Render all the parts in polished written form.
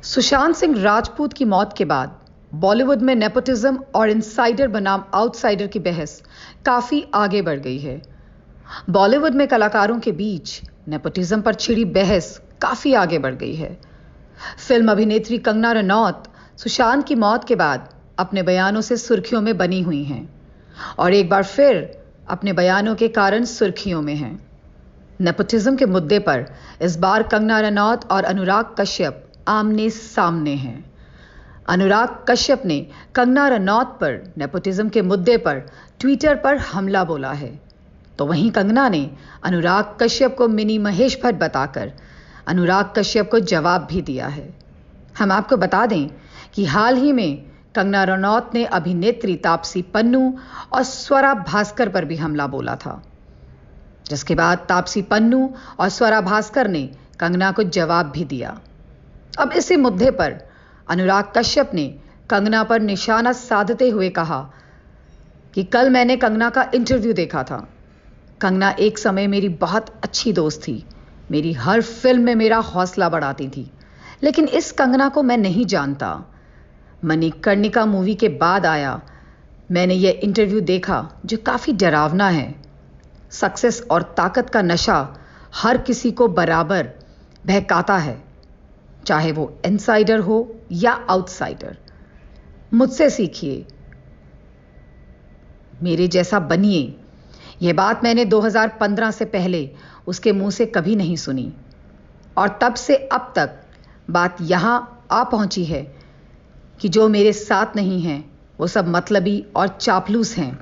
सुशांत सिंह राजपूत की मौत के बाद बॉलीवुड में नेपोटिज्म और इनसाइडर बनाम आउटसाइडर की बहस काफी आगे बढ़ गई है। बॉलीवुड में कलाकारों के बीच नेपोटिज्म पर छिड़ी बहस काफी आगे बढ़ गई है। फिल्म अभिनेत्री कंगना रनौत सुशांत की मौत के बाद अपने बयानों से सुर्खियों में बनी हुई हैं और एक बार फिर अपने बयानों के कारण सुर्खियों में हैं। नेपोटिज्म के मुद्दे पर इस बार कंगना रनौत और अनुराग कश्यप आमने सामने हैं। अनुराग कश्यप ने कंगना रनौत पर नेपोटिज्म के मुद्दे पर ट्विटर पर हमला बोला है, तो वहीं कंगना ने अनुराग कश्यप को मिनी महेश भट्ट बताकर अनुराग कश्यप को जवाब भी दिया है। हम आपको बता दें कि हाल ही में कंगना रनौत ने अभिनेत्री तापसी पन्नू और स्वरा भास्कर पर भी हमला बोला था, जिसके बाद तापसी पन्नू और स्वरा भास्कर ने कंगना को जवाब भी दिया। अब इसी मुद्दे पर अनुराग कश्यप ने कंगना पर निशाना साधते हुए कहा कि कल मैंने कंगना का इंटरव्यू देखा था। कंगना एक समय मेरी बहुत अच्छी दोस्त थी, मेरी हर फिल्म में मेरा हौसला बढ़ाती थी, लेकिन इस कंगना को मैं नहीं जानता। मणिकर्णिका मूवी के बाद आया, मैंने ये इंटरव्यू देखा जो काफ़ी डरावना है। सक्सेस और ताकत का नशा हर किसी को बराबर बहकाता है, चाहे वो इनसाइडर हो या आउटसाइडर। मुझसे सीखिए, मेरे जैसा बनिए। यह बात मैंने 2015 से पहले उसके मुंह से कभी नहीं सुनी और तब से अब तक बात यहां आ पहुंची है कि जो मेरे साथ नहीं हैं वो सब मतलबी और चापलूस हैं।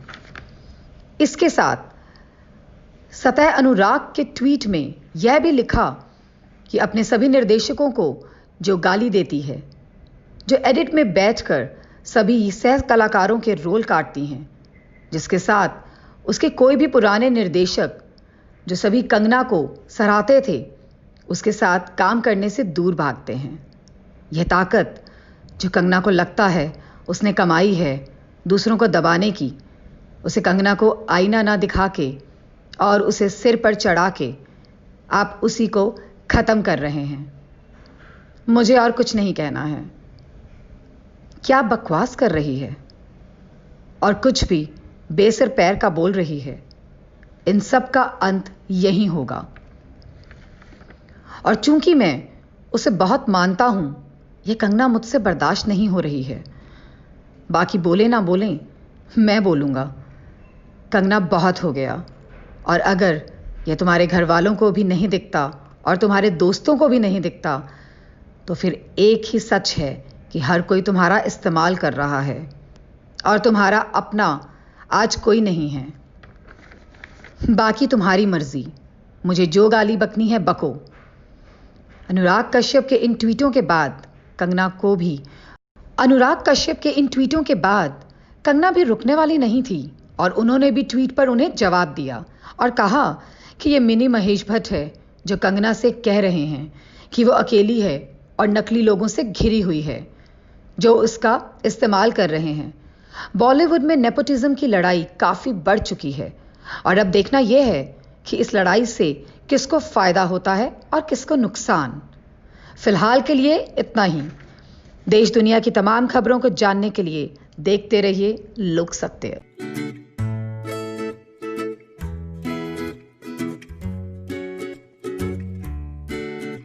इसके साथ सतह अनुराग के ट्वीट में यह भी लिखा कि अपने सभी निर्देशकों को जो गाली देती है, जो एडिट में बैठकर सभी सह कलाकारों के रोल काटती हैं, जिसके साथ उसके कोई भी पुराने निर्देशक जो सभी कंगना को सराहते थे उसके साथ काम करने से दूर भागते हैं। यह ताकत जो कंगना को लगता है उसने कमाई है दूसरों को दबाने की, उसे कंगना को आईना ना दिखा के और उसे सिर पर चढ़ा के आप उसी को खत्म कर रहे हैं। मुझे और कुछ नहीं कहना है। क्या बकवास कर रही है और कुछ भी बेसिर पैर का बोल रही है। इन सब का अंत यही होगा। और चूंकि मैं उसे बहुत मानता हूं, यह कंगना मुझसे बर्दाश्त नहीं हो रही है। बाकी बोले ना बोलें, मैं बोलूंगा। कंगना बहुत हो गया, और अगर यह तुम्हारे घर वालों को भी नहीं दिखता और तुम्हारे दोस्तों को भी नहीं दिखता, तो फिर एक ही सच है कि हर कोई तुम्हारा इस्तेमाल कर रहा है और तुम्हारा अपना आज कोई नहीं है। बाकी तुम्हारी मर्जी, मुझे जो गाली बकनी है बको। अनुराग कश्यप के इन ट्वीटों के बाद कंगना भी रुकने वाली नहीं थी और उन्होंने भी ट्वीट पर उन्हें जवाब दिया और कहा कि ये मिनी महेश भट्ट है जो कंगना से कह रहे हैं कि वो अकेली है और नकली लोगों से घिरी हुई है जो उसका इस्तेमाल कर रहे हैं। बॉलीवुड में नेपोटिज्म की लड़ाई काफ़ी बढ़ चुकी है और अब देखना यह है कि इस लड़ाई से किसको फ़ायदा होता है और किसको नुकसान। फिलहाल के लिए इतना ही। देश दुनिया की तमाम खबरों को जानने के लिए देखते रहिए लोक सत्य।